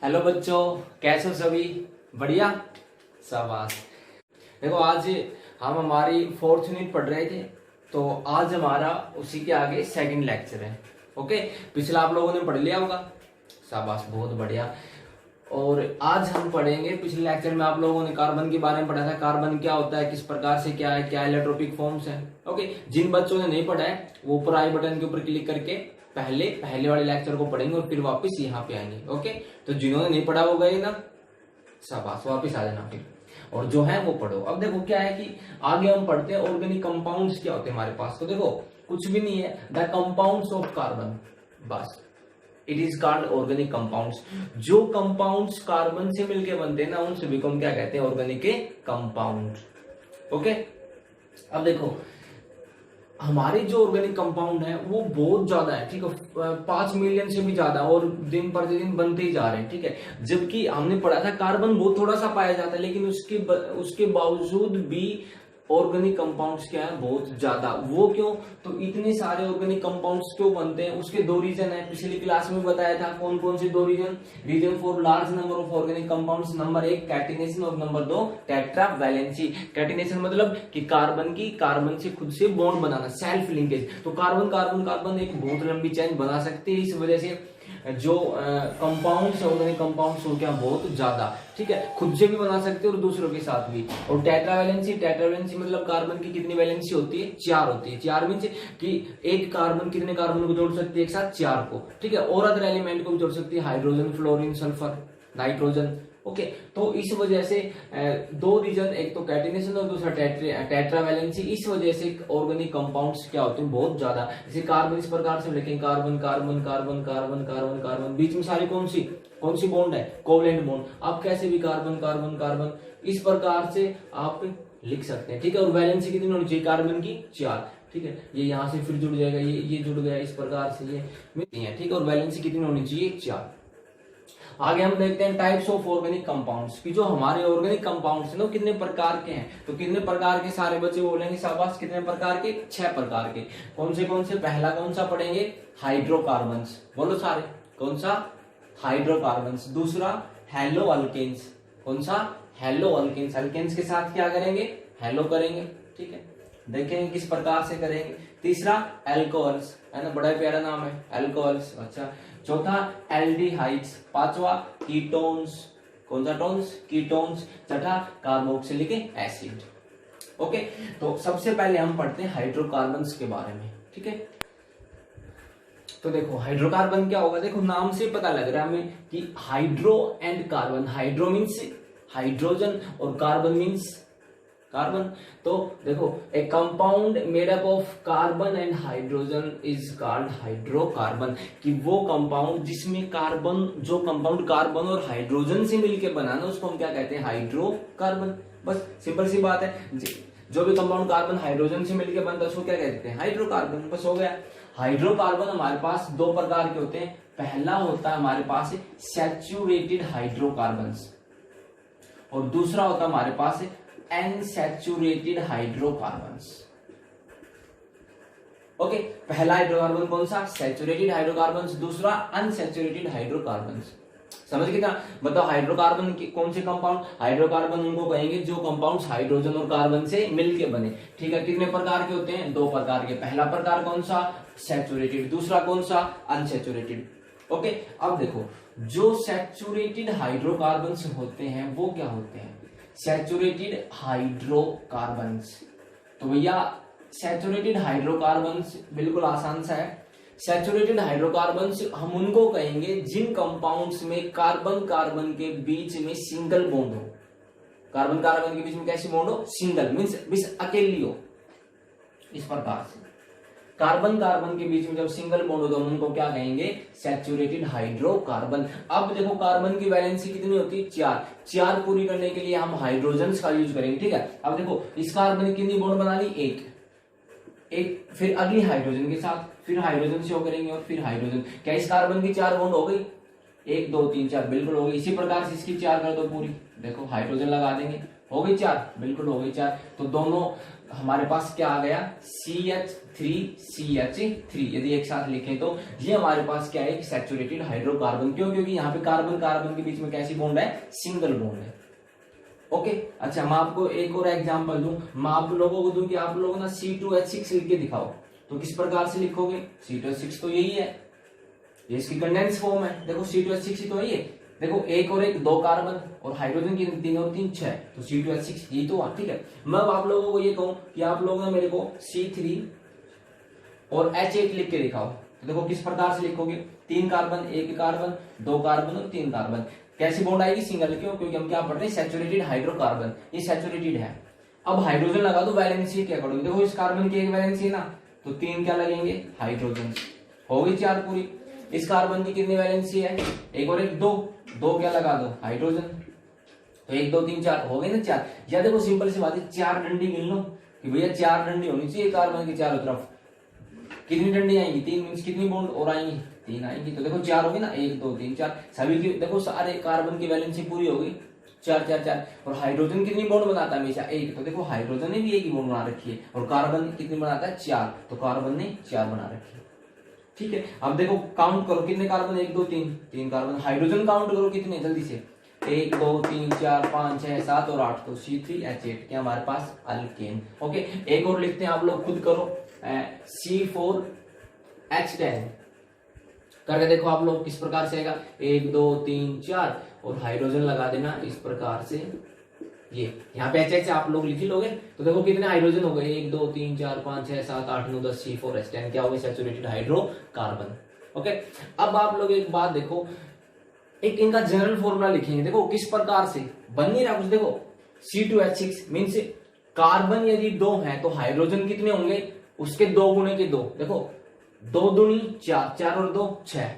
Hello बच्चों, कैसे हो सभी? बढ़िया, शाबाश। देखो आज हम हमारी फोर्थ यूनिट पढ़ रहे थे, तो आज हमारा उसी के आगे सेकंड लेक्चर है। ओके, पिछला आप लोगों ने पढ़ लिया होगा, शाबाश, बहुत बढ़िया। और आज हम पढ़ेंगे, पिछले लेक्चर में आप लोगों ने कार्बन के बारे में पढ़ा था, कार्बन क्या होता है, किस प्रकार से क्या है, क्या इलेक्ट्रोपिक फॉर्म्स है। ओके, जिन बच्चों ने नहीं पढ़ा है वो ऊपर आई बटन के ऊपर क्लिक करके पहले वाले लेक्चर को पढ़ेंगे और फिर वापस यहाँ पे आएंगे। ओके, तो जिन्होंने नहीं पढ़ा वो गए ना, शाबाश, वापस आ जाना फिर, और जो है वो पढ़ो। अब देखो क्या है कि आगे हम पढ़ते हैं ऑर्गेनिक कंपाउंड्स क्या होते हैं हमारे पास। तो देखो कुछ भी नहीं है, द कंपाउंड्स ऑफ कार्बन, बस it is called organic compounds. जो कंपाउंड्स कार्बन से मिलके बनते हैं ना, उन सभी को हम क्या कहते हैं, ऑर्गेनिक के कंपाउंड। ओके, अब देखो हमारे जो ऑर्गेनिक कंपाउंड है वो बहुत ज्यादा है, ठीक है, 5 मिलियन से भी ज्यादा, और दिन प्रतिदिन बनते ही जा रहे हैं, ठीक है। जबकि हमने पढ़ा था कार्बन बहुत थोड़ा सा पाया जाता है, लेकिन उसके बावजूद भी ऑर्गेनिक कंपाउंड्स क्या है, बहुत ज्यादा। वो क्यों? तो इतने सारे ऑर्गेनिक कंपाउंड्स क्यों बनते हैं, उसके दो रीजन है। पिछली क्लास में बताया था कौन कौन से दो reason for large number of organic compounds. Number 1 catenation और नंबर 2 टेट्रा वैलेंसी। कैटिनेशन मतलब कि कार्बन से खुद से बॉन्ड बनाना, सेल्फ लिंकेज। तो कार्बन कार्बन कार्बन एक बहुत लंबी चेन बना सकते हैं, इस वजह से जो कंपाउंड्स ऑर्गेनिक कंपाउंड्स हो गया बहुत ज्यादा, ठीक है, खुद से भी बना सकते हैं और दूसरों के साथ भी। और टेट्रावैलेंसी मतलब कार्बन की कितनी वैलेंसी होती है, 4 होती है। 4 मींस कि एक कार्बन कितने कार्बन को जोड़ सकती है एक साथ, 4 को, ठीक है। और अदर एलिमेंट को भी जोड़ सकती है, hydrogen, fluorine, sulphur, nitrogen. Okay, तो इस वजह से दो रीजन, एक तो कैटिनेशन और दूसरा टेट्रावैलेंसी। इस वजह से ऑर्गेनिक कंपाउंड्स क्या होते हैं, बहुत ज्यादा। जैसे कार्बन इस प्रकार से लिखेंगे, carbon carbon carbon carbon carbon carbon, बीच में सारी कौन सी बॉन्ड है, कोवलेंट बॉन्ड। आप कैसे भी कार्बन कार्बन कार्बन इस प्रकार से आप लिख सकते हैं, ठीक है। और वैलेंसी कितनी होनी चाहिए कार्बन की, 4, ठीक है। ये यहाँ से फिर जुड़ जाएगा, ये जुड़ गया इस प्रकार से, ये मिलती है, ठीक है। और वैलेंसी कितनी होनी चाहिए, 4। आगे हम देखते हैं टाइप्स ऑफ ऑर्गेनिक कंपाउंड्स की। जो हमारे ऑर्गेनिक कंपाउंड्स हैं ना, कितने प्रकार के हैं। तो कितने प्रकार के, सारे बच्चे बोलेंगे शाबाश, कितने प्रकार के, 6 प्रकार के। कौन से पहला कौन सा पढ़ेंगे, हाइड्रोकार्बन्स, बोलो सारे, कौन सा, हाइड्रोकार्बन्स। दूसरा हेलो अल्केन्स, कौन सा, हेलो अल्केन्स। अल्केन्स के साथ क्या करेंगे, हेलो करेंगे, ठीक है, देखेंगे किस प्रकार से करेंगे। तीसरा एल्कोहल्स, है ना, बड़ा प्यारा नाम है, एल्कोहल्स, अच्छा। चौथा एल्डिहाइड्स। पांचवा कीटोन्स, कौन सा टोन्स, कीटोन्स। छठा कार्बोक्सिलिक एसिड। ओके, तो सबसे पहले हम पढ़ते हैं हाइड्रोकार्बन्स के बारे में, ठीक है। तो देखो हाइड्रोकार्बन क्या होगा, देखो नाम से पता लग रहा है हमें कि hydro and carbon. Hydro means hydrogen और कार्बन मीन्स कार्बन। तो देखो ए compound made up of carbon and hydrogen is called hydrocarbon. कि वो कंपाउंड जिसमें कार्बन, जो कंपाउंड कार्बन और हाइड्रोजन से मिलकर बना ना, उसको हम क्या कहते हैं, हाइड्रोकार्बन। बस सिंपल सी बात है, जो भी कंपाउंड कार्बन हाइड्रोजन से मिलकर बनता है उसको क्या कहते हैं, हाइड्रोकार्बन। बस हो गया। हाइड्रोकार्बन हमारे पास 2 प्रकार के होते हैं। पहला होता है हमारे पास सैचुरेटेड हाइड्रोकार्बन्स, और दूसरा होता है हमारे पास अनसैचुरेटेड हाइड्रोकार्बन्स। ओके, पहला हाइड्रोकार्बन कौन सा, सैचुरेटेड हाइड्रोकार्बन्स, दूसरा अनसैचुरेटेड हाइड्रोकार्बन्स। समझ गए ना? बताओ हाइड्रोकार्बन की कौन से कंपाउंड, हाइड्रोकार्बन उनको कहेंगे जो कंपाउंड्स हाइड्रोजन और कार्बन से मिलके बने, ठीक है। कितने प्रकार के होते हैं, 2 प्रकार के। पहला प्रकार कौन सा, सैचुरेटेड, दूसरा कौन सा, अनसैचुरेटेड। ओके, अब देखो जो सैचुरेटेड हाइड्रोकार्बन्स होते हैं वो क्या होते हैं, सैचुरेटेड हाइड्रोकार्बन्स। तो भैया सैचुरेटेड हाइड्रोकार्बन्स बिल्कुल आसान सा है। सैचुरेटेड हाइड्रोकार्बन्स हम उनको कहेंगे जिन कंपाउंड्स में कार्बन कार्बन के बीच में सिंगल बॉन्ड हो। कार्बन कार्बन के बीच में कैसी बॉन्ड हो, सिंगल मीन्स अकेली हो, इस प्रकार से। कार्बन कार्बन के बीच में जब सिंगल बॉन्ड हो तो हम उनको क्या कहेंगे, सैचुरेटेड हाइड्रोकार्बन। अब देखो कार्बन की वैलेंसी कितनी होती है, 4 पूरी करने के लिए हम हाइड्रोजन का यूज करेंगे, ठीक है। अब देखो इस कार्बन ने कितनी बॉन्ड बना ली, एक, फिर अगली हाइड्रोजन के साथ, फिर हाइड्रोजन से करेंगे और फिर हाइड्रोजन। क्या इस कार्बन की 4 बॉन्ड हो गई, 1 2 3 4, बिल्कुल हो गई। इसी प्रकार से इसकी 4 कर दो पूरी, देखो हाइड्रोजन लगा देंगे, हो गई 4, बिल्कुल हो गई 4। तो दोनों हमारे पास क्या आ गया CH3CH3, यदि एक साथ लिखें तो ये हमारे पास क्या है, सैचुरेटेड हाइड्रोकार्बन। क्यों? क्योंकि यहाँ पे कार्बन कार्बन के बीच में कैसी बॉन्ड है, सिंगल बॉन्ड है। ओके अच्छा, मैं आपको एक और एग्जांपल दूं, मैं आप लोगों को दूं कि आप लोग ना C2H6 लिख के दिखाओ, तो किस प्रकार से लिखोगे? C2H6 तो यही है, ये इसकी कंडेंस फॉर्म है। देखो C2H6 ही तो है ये, देखो एक और एक 2 कार्बन और हाइड्रोजन की 3 और 3 6, तो C2H6 ये तो ठीक है। मैं अब आप लोगों को ये कहूं कि आप लोग ना मेरे को C3 और H8 लिख के दिखाओ, तो देखो किस प्रकार से लिखोगे? 3 कार्बन 1 कार्बन 2 कार्बन और 3 कार्बन, कैसी बॉन्ड आएगी? सिंगल। क्यों? क्योंकि हम क्या पढ़ रहे हैं, सैचुरेटेड हाइड्रोकार्बन, ये सैचुरेटेड है। अब हाइड्रोजन लगा दो, वैलेंसी क्या करोगे? देखो इस कार्बन की एक वैलेंसी है ना, तो 3 क्या लगेंगे, हाइड्रोजन, हो गई 4 पूरी। इस कार्बन की कितनी वैलेंसी है, एक और एक 2, 2 क्या लगा दो, हाइड्रोजन, तो 1 2 3 4 हो गई ना 4। या देखो सिंपल सी बात है, 4 डंडी गिन लो कि भैया 4 डंडी होनी चाहिए कार्बन की चारों तरफ। कितनी डंडी आएंगी, 3, मीन्स कितनी बॉन्ड और आएंगी, 3 आएंगी। तो देखो 4 होगी ना, 1 2 3 4, सभी की देखो सारे कार्बन की वैलेंसी पूरी हो गई, 4 4 4। और हाइड्रोजन कितनी बॉन्ड बनाता है हमेशा, 1, तो देखो हाइड्रोजन ने भी 1 ही बॉन्ड बना रखी है। और कार्बन कितनी बनाता है, 4, तो कार्बन ने 4 बना रखी है। ठीक है, अब देखो काउंट करो कितने कार्बन, 1 2 3 कार्बन। हाइड्रोजन काउंट करो कितने, जल्दी से, 1 2 3 4 5 6 7 और 8, तो C3H8 क्या हमारे पास, अल्केन। ओके, एक और लिखते हैं, आप लोग खुद करो, C4H10 करके देखो आप लोग किस प्रकार से आएगा, 1 2 3 4 और हाइड्रोजन लगा देना इस प्रकार से। ये यहाँ पे HH आप लोग लिख ही लोगे, तो देखो कितने हाइड्रोजन हो गए, 1 2 3 4 5 6 7 8 9 10, C4H10 क्या हो गया, सैचुरेटेड हाइड्रोकार्बन। ओके, अब आप लोग एक बात देखो, एक इनका जनरल फॉर्मूला लिखेंगे, देखो किस प्रकार से बन नहीं रहा कुछ। देखो C2H6 मीन्स कार्बन यदि 2 है तो हाइड्रोजन कितने होंगे, उसके 2 गुने के 2, देखो 2 दूनी 4, 4 और 2 6।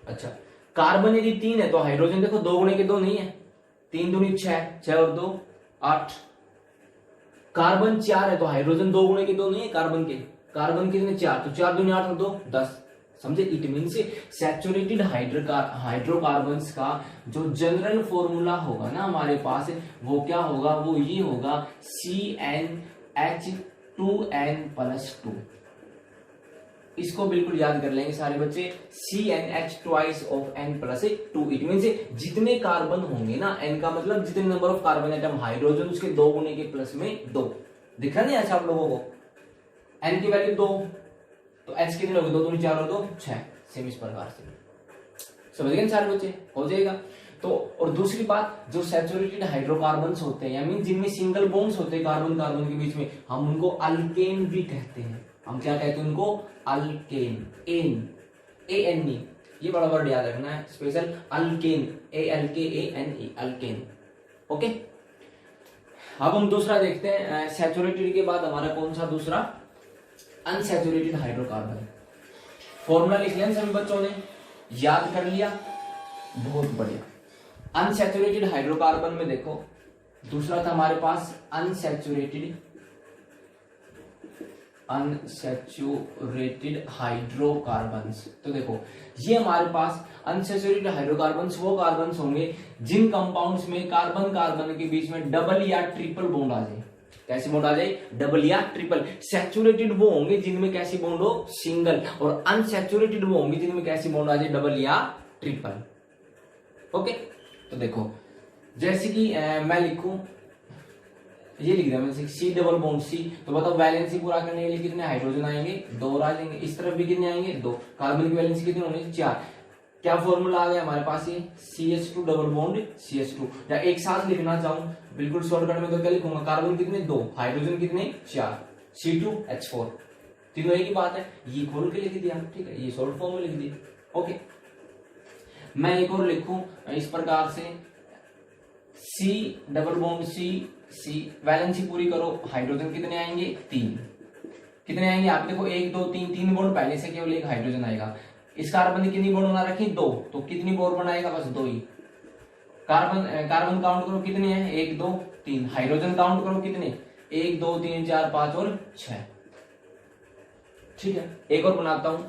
अच्छा, कार्बन यदि 3 है तो हाइड्रोजन देखो 2 गुने के 2 नहीं है, 3 दूनी 6, 6 और 2 8। कार्बन 4 है तो हाइड्रोजन 2 गुने के 2 नहीं है कार्बन के, कार्बन कितने 4, तो 4 दूनी 8 और 2 10। समझे? इट मीन्स सैचुरेटेड हाइड्रोकार्बन्स का जो जनरल फॉर्मूला होगा ना हमारे पास, वो क्या होगा, वो ये होगा CnH2n+2। इसको बिल्कुल याद कर लेंगे सारे बच्चे, CnH twice of n+2। It means जितने कार्बन होंगे ना, n का मतलब जितने number of carbon atom, hydrogen उसके 2 गुने के प्लस में 2। दिखा नहीं अच्छा आप लोगों को, n की वैल्यू 2, तो H कितने लोगे, 2 दूनी 4 और 2 6। सेम इस प्रकार से समझ गए सारे बच्चे, हो जाएगा। तो और दूसरी बात, जो सैचुरेटेड हाइड्रोकार्बन्स होते हैं, यानी जिनमें सिंगल बॉन्ड्स होते हैं कार्बन कार्बन के बीच में, हम उनको अल्केन भी कहते हैं। हम क्या कहते हैं उनको, अल्केन, ANE, ये बड़ा वर्ड याद रखना है special, alkane, ALKANE, alkane. Okay, अब हम दूसरा देखते हैं, सैचुरेटेड के बाद हमारा कौन सा दूसरा, अनसैचुरेटेड हाइड्रोकार्बन। फॉर्मूला लिख लिया सभी बच्चों ने, याद कर लिया, बहुत बढ़िया। अनसैचुरेटेड हाइड्रोकार्बन में देखो दूसरा था हमारे पास अनसैचुरेटेड हाइड्रोकार्बन्स। तो देखो ये हमारे पास अनसैचुरेटेड हाइड्रोकार्बन्स वो कार्बन्स होंगे जिन कंपाउंड्स में कार्बन कार्बन के बीच में डबल या ट्रिपल बॉन्ड आ जाए। कैसी बॉन्ड आ जाए, डबल या ट्रिपल। सैचुरेटेड वो होंगे जिनमें कैसी बॉन्ड हो, सिंगल, और अनसैचुरेटेड वो होंगे जिनमें कैसी बॉन्ड आ जाए, डबल या ट्रिपल। ओके, तो देखो जैसे कि मैं लिखूं, ये लिख दिया मैंने C डबल बॉन्ड C, तो बताओ वैलेंसी पूरा करने के लिए कितने हाइड्रोजन आएंगे, 2 आ जाएंगे। इस तरफ भी कितने आएंगे, 2। कार्बन की वैलेंसी कितनी होनी, 4। क्या फॉर्मूला आ गया हमारे पास, ये CH2 डबल बॉन्ड CH2। या एक साथ लिखना चाहूं बिल्कुल शॉर्टकट में तो क्या लिखूंगा, कार्बन कितने 2, हाइड्रोजन कितने 4, C2H4, तीनों एक ही बात है, ये खोल के लिख दिया। ठीक है, ये शॉर्ट फॉर्म में लिख दिया। ओके, मैं एक और लिखूं इस प्रकार से, C double bond C, valency पूरी करो, हाइड्रोजन कितने आएंगे, 3। कितने आएंगे आप देखो, 1 2 3, 3 बॉन्ड पहले से, केवल एक हाइड्रोजन आएगा। इस कार्बन ने कितनी बॉन्ड बना रखी, 2, तो कितनी बॉन्ड बनाएगा, बस 2 ही। कार्बन काउंट करो कितने हैं, 1 2 3। हाइड्रोजन काउंट करो कितने, 1 2 3 4 5 और 6। ठीक है, एक और बनाता हूं,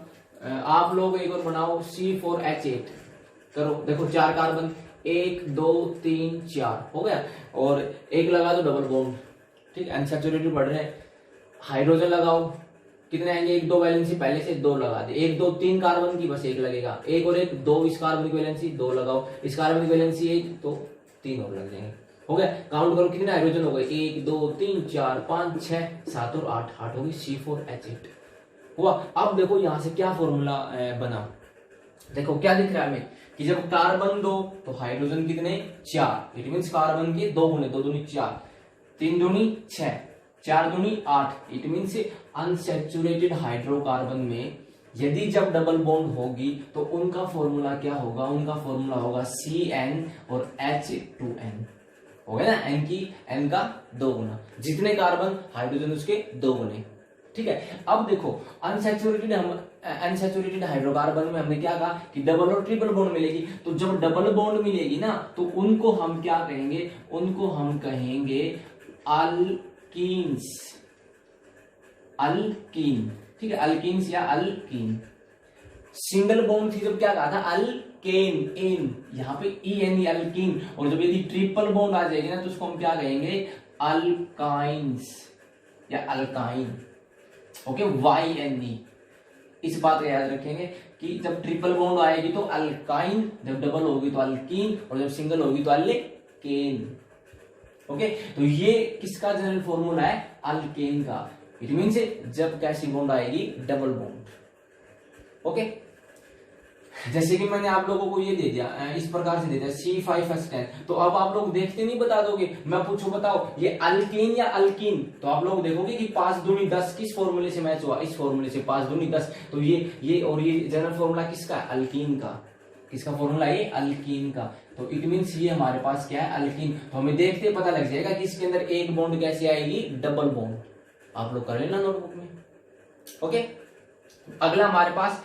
आप लोग एक और बनाओ, C4H8 करो। देखो 4 कार्बन, 1 2 3 4 हो गया, और एक लगा दो डबल बॉन्ड। ठीक है, अनसैचुरेटेड बढ़ रहे हैं, हाइड्रोजन लगाओ, कितने आएंगे, एक दो वैलेंसी पहले से दो लगा दे, एक दो तीन कार्बन की बस एक लगेगा, एक और एक दो, इस कार्बन की वैलेंसी दो लगाओ, इस कार्बन की वैलेंसी एक, तो तीन और लग जाएंगे। हो गया, काउंट करो कितने हाइड्रोजन हो गए, एक दो तीन चार पांच छह सात और आठ, आठ होगी C4H8 हुआ। अब देखो यहां से क्या फॉर्मूला बना, देखो क्या दिख रहा है हमें कि जब कार्बन दो तो हाइड्रोजन कितने, चार, इट मीन्स कार्बन के दो गुने, दो दूनी चार, तीन दूनी छह, चार दूनी आठ, इट मीन्स अनसैचुरेटेड हाइड्रोकार्बन में यदि जब डबल बॉन्ड होगी तो उनका फॉर्मूला क्या होगा, उनका फॉर्मूला होगा CN और H2N, हो गया ना, N की N का दो गुना, जितने कार्बन हाइड्रोजन उसके दो गुने, ठीक है। अब देखो अनसैचुरेटेड हाइड्रोकार्बन में हमने क्या कहा कि डबल और ट्रिपल बॉन्ड मिलेगी, तो जब डबल बॉन्ड मिलेगी ना तो उनको हम क्या कहेंगे, उनको हम कहेंगे अल्कीन्स, अल्कीन, ठीक है, अल्कीन्स या अल्कीन। सिंगल बॉन्ड थी जब क्या कहा था, अल्केन, एन, यहाँ पे EN अल्कीन, और जब यदि ट्रिपल बॉन्ड आ जाएगी ना तो उसको हम क्या कहेंगे, अल्काइंस या अल्काइन, ओके, YNE। इस बात का याद रखेंगे कि जब ट्रिपल बॉन्ड आएगी तो अल्काइन, जब डबल होगी तो अल्कीन, और जब सिंगल होगी तो अल्केन, ओके। तो ये किसका जनरल फॉर्मूला है, अल्केन का, इट मीन्स जब कैसी बॉन्ड आएगी, डबल बॉन्ड, ओके। जैसे कि मैंने आप लोगों को ये दे दिया, इस प्रकार से दे दिया C5H10, तो अब आप लोग देखते नहीं बता दोगे, मैं पूछूं बताओ ये अल्केन या अल्कीन, तो आप लोग देखोगे कि 5 दूनी 10 किस फॉर्मूले से मैच हुआ, इस फॉर्मूले से 5 दूनी 10, तो ये और ये जनरल फॉर्मूला किसका, अल्कीन का, किसका फॉर्मूला, ये अल्कीन का, तो इट मीन्स ये हमारे पास क्या है, अल्कीन। तो हमें देखते पता लग जाएगा कि इसके अंदर एक बॉन्ड कैसे आएगी, डबल बॉन्ड, आप लोग कर लेना नोटबुक में, ओके। अगला हमारे पास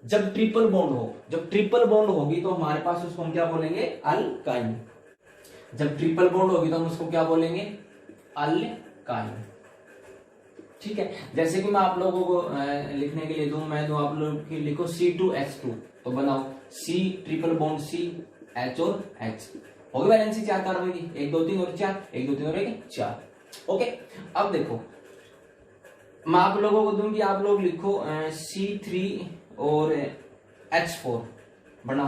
जब ट्रिपल बॉन्ड हो, जब ट्रिपल बॉन्ड होगी तो हमारे पास उसको हम क्या बोलेंगे, अल्काइन, जब ट्रिपल बॉन्ड होगी तो हम उसको क्या बोलेंगे, अल्काइन, ठीक है। जैसे कि मैं आप लोगों को लिखने के लिए दूं, मैं दूं आप लोग की लिखो C2H2, तो बनाओ C triple bond C, H और H, होगी वैलेंसी चार कार्बन की, एक दो तीन और चार, एक दो तीन और एक चार, ओके। अब देखो मैं आप लोगों को दूं कि आप लोग लिखो C3 और H4 बनाओ,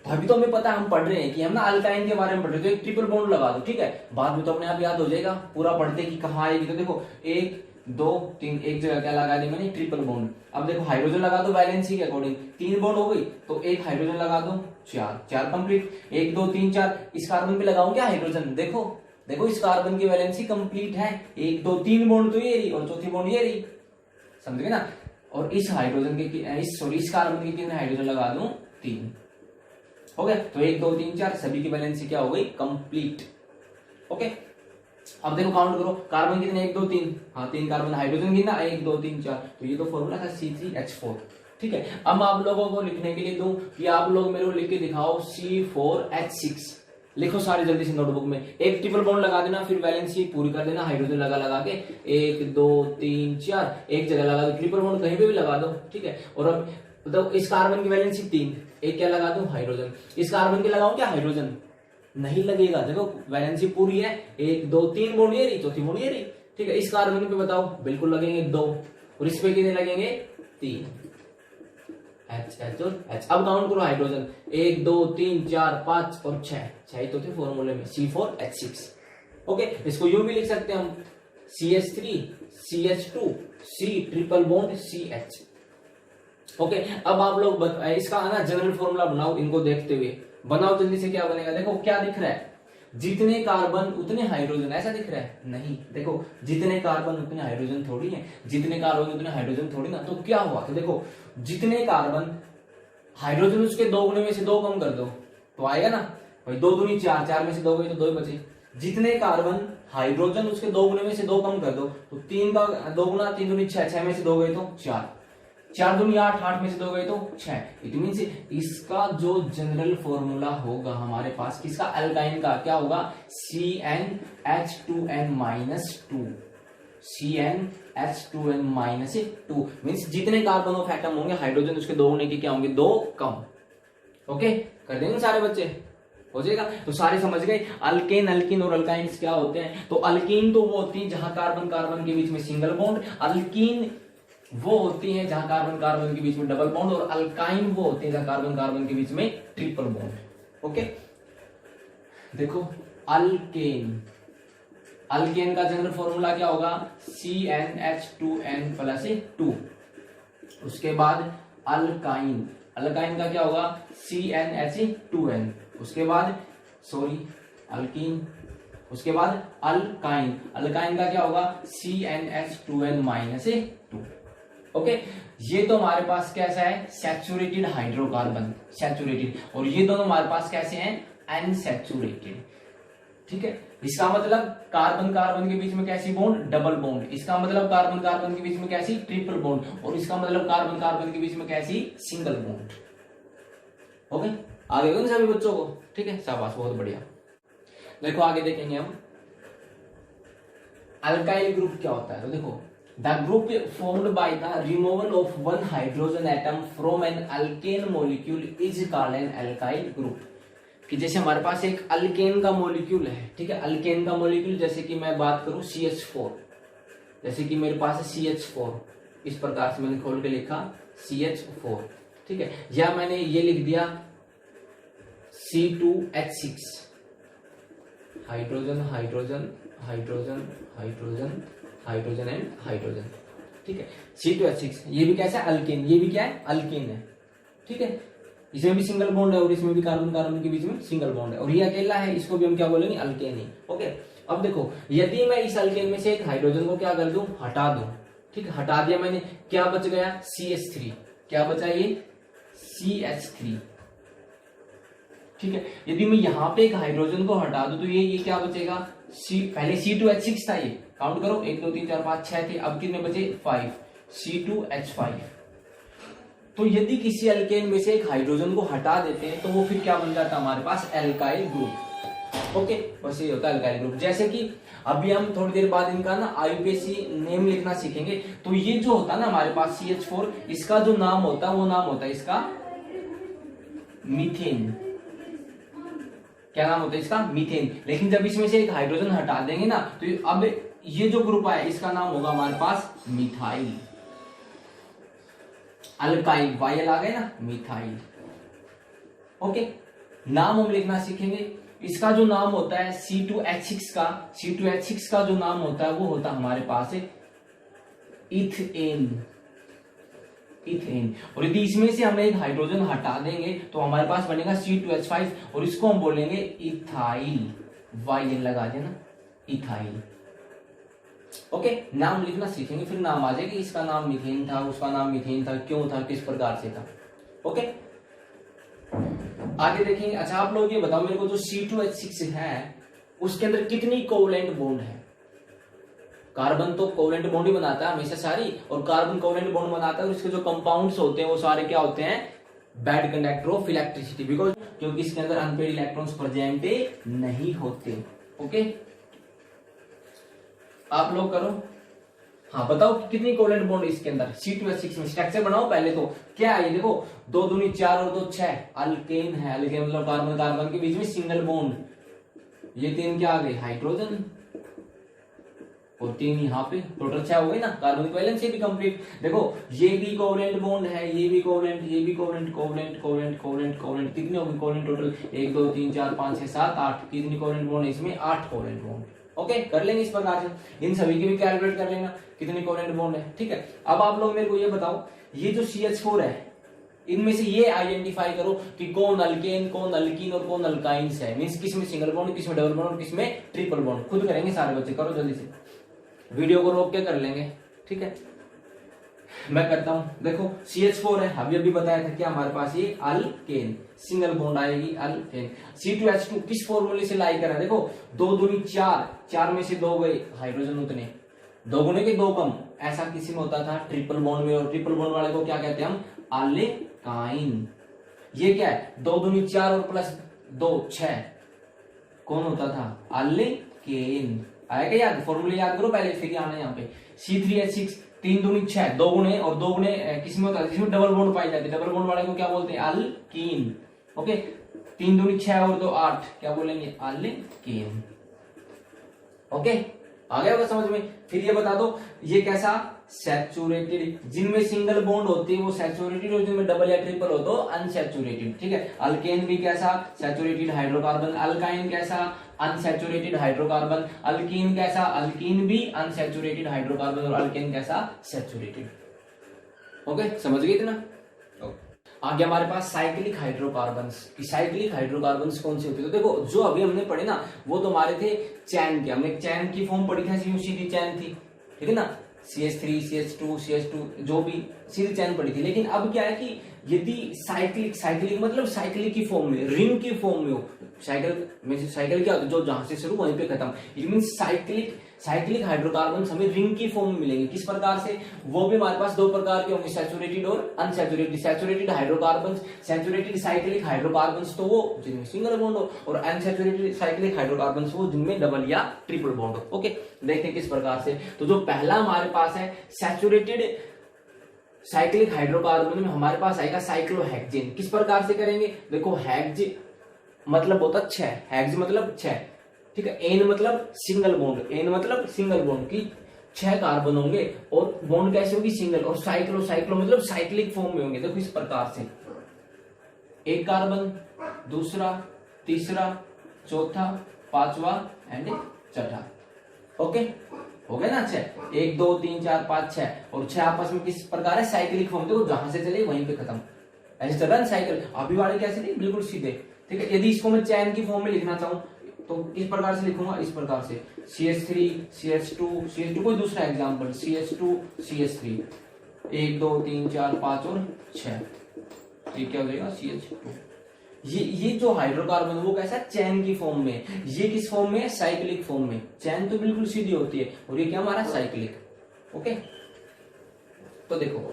तो अभी तो हमें पता है, हम पढ़ रहे हैं कि हम ना अल्काइन के बारे में पढ़ रहे हैं, तो एक ट्रिपल बॉन्ड लगा दो, ठीक है, बाद में तो अपने आप याद हो जाएगा, पूरा पढ़ते कि कहाँ आएगी, तो देखो एक दो तीन, एक जगह क्या लगा दी मैंने, ट्रिपल बॉन्ड। अब देखो हाइड्रोजन लगा दो वैलेंसी के अकॉर्डिंग, तीन बॉन्ड हो गई, तो एक हाइड्रोजन लगा दो, चार, चार कंप्लीट, एक दो तीन चार, इस कार्बन पे लगाऊं क्या हाइड्रोजन, देखो देखो इस कार्बन की वैलेंसी कंप्लीट है, एक दो तीन बॉन्ड तो ये रही और चौथी बॉन्ड ये रही, समझ गए ना। और इस हाइड्रोजन के इस कार्बन के कितने हाइड्रोजन लगा दूं, तीन, हो गया, तो एक दो तीन चार, सभी की वैलेंसी क्या हो गई, कंप्लीट, ओके। अब देखो काउंट करो, कार्बन कितने, एक दो तीन, हाँ तीन कार्बन, हाइड्रोजन कितना, एक दो तीन चार, तो ये तो फॉर्मूला था C3H4, ठीक है। अब आप लोगों को लिखने के लिए दूं कि आप लोग मेरे को लिख के दिखाओ C4H6, लिखो सारे जल्दी से नोटबुक में, एक ट्रिपल बॉन्ड लगा देना, फिर वैलेंसी पूरी कर देना, हाइड्रोजन लगा लगा के, एक दो तीन चार, एक जगह लगा दो, ट्रिपल बॉन्ड कहीं पे भी लगा दो, ठीक है। और अब तो इस कार्बन की वैलेंसी तीन, एक क्या लगा दूं, हाइड्रोजन, इस कार्बन के लगाऊं क्या हाइड्रोजन, नहीं लगेगा, देखो वैलेंसी पूरी है, एक दो तीन बॉन्ड ये रही, चौथी बॉन्ड ये रही, ठीक है। इस कार्बन पे बताओ, बिल्कुल लगेंगे दो, और इस पे कितने लगेंगे, तीन, H H और H। अब काउंट करो हाइड्रोजन, एक दो तीन चार पांच और छह, छह तो थे फॉर्मूले में, C4H6, ओके। इसको यूं भी लिख सकते हैं हम, CH3 CH2 C triple bond CH, okay. अब आप लोग इसका ना जनरल फॉर्मूला बनाओ, इनको देखते हुए बनाओ जल्दी से, क्या बनेगा, देखो क्या दिख रहा है, जितने कार्बन उतने हाइड्रोजन, ऐसा दिख रहा है, नहीं, देखो जितने कार्बन उतने हाइड्रोजन थोड़ी है, जितने कार्बन उतने हाइड्रोजन थोड़ी ना, तो क्या हुआ, तो देखो जितने कार्बन हाइड्रोजन उसके दो गुने में से दो कम कर दो तो आएगा ना भाई, दो दूनी चार, चार में से दो गई तो दो ही बचे, जितने कार्बन हाइड्रोजन उसके दो गुने में से दो कम कर दो तो तीन का दो गुना, तीन दूनी छह, छह में से दो गए तो चार, चार दूनी आठ, आठ में से दो गए तो छह, इट मीन्स इसका जो जनरल फॉर्मूला होगा हमारे पास किसका, अल्काइन का, क्या होगा, CnH2n -2, CnH2n -2, मीन्स जितने कार्बन ऑफ एटम होंगे हाइड्रोजन उसके दो होने के क्या होंगे, दो कम, ओके। कर देंगे सारे बच्चे, हो जाएगा। तो सारे समझ गए, अल्केन, अल्कीन और अल्काइंस क्या होते हैं। तो अल्कीन तो वो होती है जहां कार्बन कार्बन के बीच में सिंगल बॉन्ड, अल्कीन वो होती है जहां कार्बन कार्बन के बीच में डबल बॉन्ड, और अल्काइन वो होती है जहां कार्बन कार्बन के बीच में ट्रिपल बॉन्ड। ओके, देखो अल्केन, अल्केन का जनरल फॉर्मूला क्या होगा, CnH2n+2। उसके बाद अल्काइन, अल्काइन का क्या होगा, CnH2n। उसके बाद अल्कीन, उसके बाद अल्काइन, अल्काइन का क्या होगा, CnH2n-2। ओके, ये तो हमारे पास कैसा है, सैचुरेटेड हाइड्रोकार्बन, सैचुरेटेड, और ये दोनों हमारे पास कैसे हैं, अनसैचुरेटेड। ठीक है, इसका मतलब कार्बन कार्बन के बीच में कैसी बॉन्ड, डबल बॉन्ड। इसका मतलब कार्बन कार्बन के बीच में कैसी, ट्रिपल बॉन्ड। और इसका मतलब कार्बन कार्बन के बीच में कैसी, सिंगल बॉन्ड। ओके, आगे देखो सभी बच्चों को, ठीक है, शाबाश, बहुत बढ़िया। देखो आगे देखेंगे हम अल्काइल ग्रुप क्या होता है। तो देखो, the group formed by the removal of one hydrogen atom from an alkane molecule is called an alkyl group. कि जैसे हमारे पास एक अल्केन का मॉलिक्यूल है, ठीक है, अल्केन का मॉलिक्यूल, जैसे कि मैं बात करूं CH4, जैसे कि मेरे पास है CH4, इस प्रकार से मैंने खोल के लिखा CH4, ठीक है, या मैंने ये लिख दिया C2H6, hydrogen hydrogen hydrogen hydrogen hydrogen and hydrogen, ठीक है, C2H6, ये भी कैसा है, अल्केन, ये भी क्या है, अल्केन है, ठीक है, इसमें भी सिंगल बॉन्ड है और इसमें भी कार्बन कार्बन के बीच में सिंगल बॉन्ड है, और ये अकेला है, इसको भी हम क्या बोलेंगे, अल्केन ही। ओके, अब देखो, यदि मैं इस अल्केन में से एक हाइड्रोजन को क्या कर दूं, हटा दूं, ठीक है, हटा दिया मैंने, क्या बच गया, CH3, क्या बचा ये, CH3, ठीक है। यदि मैं यहां पे एक हाइड्रोजन को हटा दूं तो ये क्या बचेगा, पहले C2H6 था, ये काउंट करो, 1 2 3 4 5 6 थे, अब कितने बचे, 5, C2H5। तो यदि किसी अल्केन में से एक हाइड्रोजन को हटा देते हैं तो वो फिर क्या बन जाता है हमारे पास, एल्काइल ग्रुप। ओके, बस ये होता है एल्काइल ग्रुप। जैसे कि अभी हम थोड़ी देर बाद इनका ना IUPAC नेम लिखना सीखेंगे, तो ये जो होता है ना हमारे पास CH4, इसका जो नाम होता है वो नाम होता है इसका मीथेन। क्या नाम होता है इसका, मीथेन। लेकिन जब इसमें से एक हाइड्रोजन हटा देंगे ना, तो अब ये जो ग्रुप है इसका नाम होगा हमारे पास मिथाइल, अल्काइल, वायल आ गए ना, मिथाइल। ओके, नाम हम लिखना सीखेंगे। इसका जो नाम होता है C2H6 का, C2H6 का जो नाम होता है वो होता है हमारे पास इथेन, इथेन। और यदि इसमें से हम एक हाइड्रोजन हटा देंगे तो हमारे पास बनेगा C2H5, और इसको हम बोलेंगे इथाइल, वायल लगा देना, इथाइल। ओके, नाम लिखना सीखेंगे, फिर नाम आ जाएगी, इसका नाम मीथेन था, उसका नाम मीथेन था, क्यों था, किस प्रकार से था। ओके, आगे देखेंगे। अच्छा, आप लोग ये बताओ मेरे को, जो C2H6 है उसके अंदर कितनी कोवलेंट बॉन्ड है। कार्बन तो कोवलेंट बॉन्ड ही बनाता है हमेशा सारी, और कार्बन कोवलेंट बॉन्ड बनाता है, और इसके जो कंपाउंड्स होते हैं वो सारे क्या होते हैं, bad conductor of electricity, because क्योंकि इसके अंदर अनपेड इलेक्ट्रॉन्स प्रेजेंट नहीं होते। ओके, आप लोग करो, हाँ बताओ कितनी कोवलेंट बॉन्ड इसके अंदर C2H6 में। स्ट्रक्चर बनाओ पहले, तो क्या है ये, देखो 2 दूनी 4 और 2 6, अल्केन है, अल्केन मतलब कार्बन कार्बन के बीच में सिंगल बॉन्ड, ये 3 क्या आ गए, हाइड्रोजन, और 3 यहाँ पे, टोटल 6 हो गई ना, कार्बन वैलेंस भी कंप्लीट। देखो ये भी कोवलेंट बॉन्ड है, ये भी कोवलेंट, ये भी covalent, covalent covalent covalent covalent, कितनी होगी कोवलेंट टोटल, 1 2 3 4 5 6 7 8, कितनी कोवलेंट बॉन्ड है इसमें, 8 कोवलेंट बॉन्ड। ओके, कर लेंगे इस प्रकार से, इन सभी की भी कैलकुलेट कर लेना कितनी कोवलेंट बॉन्ड है, ठीक है। अब आप लोग मेरे को ये बताओ, ये जो CH4 है इनमें से ये आइडेंटिफाई करो कि कौन अल्केन, कौन अल्कीन और कौन अल्काइंस है, मींस किसमें सिंगल बॉन्ड, किसमें डबल बॉन्ड और किसमें ट्रिपल बॉन्ड। खुद करेंगे सारे बच्चे, करो जल्दी से, वीडियो को रोक के कर लेंगे, ठीक है। मैं करता हूं, देखो CH4 है, अभी बताया था क्या हमारे पास, ये अल्केन, सिंगल बॉन्ड आएगी अल्केन। C2H2 किस फॉर्मूले से लाई करा, देखो 2 दूनी 4, 4 में से 2 गए हाइड्रोजन, उतने 2 गुने के 2 कम, ऐसा किसी में होता था ट्रिपल बॉन्ड में, और ट्रिपल बॉन्ड वाले को क्या कहते हैं हम, अल्काइन। ये क्या है, 2 दूनी 4 और प्लस 2 6, कौन होता था, अल्केन। आएगा याद, फॉर्मूले याद करो पहले, फिर आना यहाँ पे। C3H6 3 दूनी 6, 2 गुने, और 2 गुने किसमें होता है, जिसमें डबल बॉन्ड पाई जाती है, डबल बॉन्ड वाले को क्या बोलते हैं, अल्कीन। ओके, 3 दूनी 6 और 2 8, क्या बोलेंगे? अल्केन। ओके, आ गया होगा समझ में। फिर ये बता दो ये कैसा? सैचुरेटेड। जिनमें सिंगल बॉन्ड होती है वो सैचुरेटेड, और जिनमें डबल या ट्रिपल हो तो अनसैचुरेटेड। ठीक है, अल्केन भी कैसा? Saturated hydrocarbon. अल्काइन कैसा? Unsaturated hydrocarbon. अल्कीन कैसा? अल्कीन भी अनसैचुरेटेड हाइड्रोकार्बन। और अल्केन कैसा? सैचुरेटेड। ओके, समझ गए इतना? आगे हमारे पास साइक्लिक हाइड्रोकार्बन्स। साइक्लिक हाइड्रोकार्बन्स कौन से होते हैं? तो देखो जो अभी हमने पढ़े ना वो तो हमारे थे चैन के, हमने चैन की फॉर्म पढ़ी थी, सीधी चैन थी, ठीक है ना, CH3 CH2 CH2 जो भी सीधी चैन पढ़ी थी। लेकिन अब क्या है कि यदि साइक्लिक, साइक्लिक मतलब साइक्लिक की फॉर्म में, रिंग की फॉर्म में हो, साइकिल में साइकिल क्या होता है? जो जहां से शुरू वहीं पे खत्म। इट मीन साइक्लिक हाइड्रोकार्बन्स हमें रिंग की फॉर्म में मिलेंगे। किस प्रकार से? वो भी हमारे पास दो प्रकार के होंगे, सैचुरेटेड और unsaturated. Saturated hydrocarbons, saturated cyclic hydrocarbons तो वो जिनमें सिंगल बॉन्ड हो, और अनसैचुरेटेड साइक्लिक हाइड्रोकार्बन्स वो जिनमें डबल या ट्रिपल बॉन्ड हो। ओके, देखते हैं किस प्रकार से। तो जो पहला हमारे पास है सैचुरेटेड साइक्लिक हाइड्रोकार्बन में हमारे पास आएगा साइक्लोहेक्सेन। किस प्रकार से करेंगे? देखो हेक्स मतलब होता 6, हेक्स मतलब 6, ठीक है। एन मतलब सिंगल बॉन्ड, एन मतलब सिंगल बॉन्ड की 6 कार्बन होंगे, और बॉन्ड कैसे होगी? सिंगल। और साइक्लो मतलब साइक्लिक फॉर्म में होंगे। देखो इस प्रकार से, एक कार्बन, दूसरा, तीसरा, चौथा, पांचवा एंड छठा। ओके, हो गया ना? 6, 1 2 3 4 5 6, और 6 आपस में किस प्रकार है? Cyclic form. देखो जहां से चले वहीं पे खत्म, ऐसे चल रहा है साइकिल। अभी वाले कैसे नहीं, बिल्कुल सीधे, ठीक है। यदि इसको मैं चैन की फॉर्म में लिखना चाहूं तो इस प्रकार से लिखूंगा, इस प्रकार से CH3 CH2 कोई दूसरा एग्जाम्पल, CH2 CH3, 1 2 3 4 5 और 6, ये क्या हो जाएगा? CH2। ये जो हाइड्रोकार्बन वो कैसा? चैन की फॉर्म में। ये किस फॉर्म में? साइक्लिक फॉर्म में। चैन तो बिल्कुल सीधी होती है, और ये क्या हमारा? साइक्लिक। ओके, तो देखो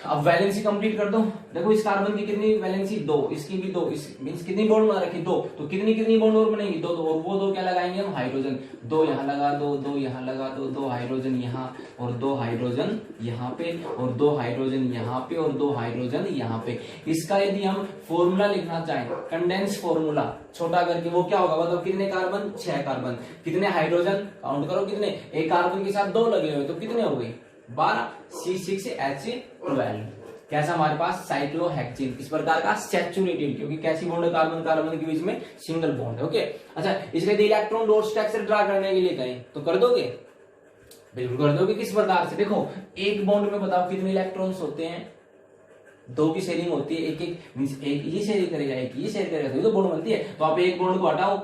अब वैलेंसी कंप्लीट कर दो। देखो इस कार्बन की कितनी वैलेंसी? 2, इसकी भी 2, इस मींस कितनी बॉन्ड बना रखी? 2। तो कितनी बॉन्ड और बनेगी? 2 2, और वो 2 क्या लगाएंगे हम? हाइड्रोजन। 2 यहां लगा दो, 2 यहां लगा दो, 2 हाइड्रोजन यहां, और 2 हाइड्रोजन यहां पे, और 2 हाइड्रोजन यहां पे, और 2 हाइड्रोजन यहां पे। इसका यदि हम फॉर्मूला लिखना चाहें, कंडेंस फॉर्मूला छोटा करके, वो क्या होगा? मतलब कितने कार्बन? 6 कार्बन। कितने हाइड्रोजन? काउंट करो कितने, एक कार्बन के साथ 2 लगे हुए तो कितने हो गए? 12, C6H12। कैसा हमारे पास? साइक्लोहेक्सेन। किस प्रकार का? सैचुरेटेड, क्योंकि कैसी बॉन्ड है? कार्बन कार्बन के बीच में सिंगल बॉन्ड है। ओके, अच्छा इसके इलेक्ट्रॉन डॉट स्ट्रक्चर ड्रा करने के लिए कहें तो कर दोगे? बिल्कुल कर दोगे। किस प्रकार से? देखो एक बॉन्ड में बताओ कितने इलेक्ट्रॉन्स होते हैं? 2 की शेयरिंग होती है, एक मींस एक ये शेयर करेगा, एक ये शेयर करेगा, तो बॉन्ड बनती है। तो आप एक बॉन्ड को हटाओ,